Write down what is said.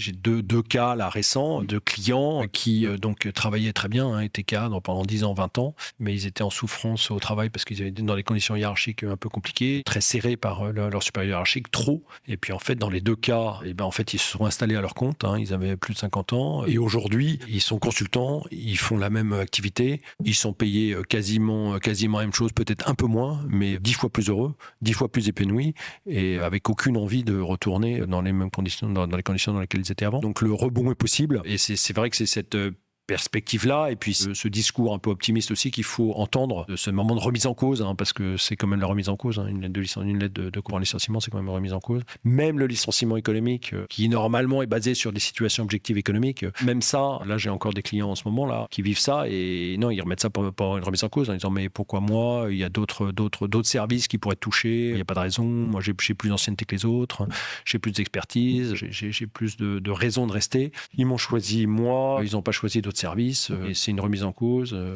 j'ai deux cas là récents de clients qui donc travaillaient très bien, hein, étaient cadres pendant 10 ans, 20 ans, mais ils étaient en souffrance au travail parce qu'ils étaient dans des conditions hiérarchiques un peu compliquées, très serrés par leur supérieur hiérarchique, trop. Et puis en fait, dans les deux cas, en fait, ils se sont installés à leur compte, hein, ils avaient plus de 50 ans, et aujourd'hui, ils sont consultants, ils font la même activité, ils sont payés quasiment la même chose, peut-être un peu moins, mais 10 fois plus heureux, 10 fois plus épanouis, et avec aucune envie de retourner dans les mêmes conditions, dans les conditions dans lesquelles ils étaient avant. Donc le rebond est possible, et c'est vrai que c'est cette perspective-là, et puis ce discours un peu optimiste aussi qu'il faut entendre, de ce moment de remise en cause, hein, parce que c'est quand même la remise en cause, hein, une lettre de courant licenciement, c'est quand même une remise en cause. Même le licenciement économique, qui normalement est basé sur des situations objectives économiques, même ça, là j'ai encore des clients en ce moment là qui vivent ça, et non, ils remettent ça pour une remise en cause, en disant mais pourquoi moi, il y a d'autres services qui pourraient être touchés, il n'y a pas de raison, moi j'ai plus d'ancienneté que les autres, j'ai plus d'expertise, j'ai plus de raisons de rester. Ils m'ont choisi moi, ils n'ont pas choisi d'autres services, et c'est une remise en cause.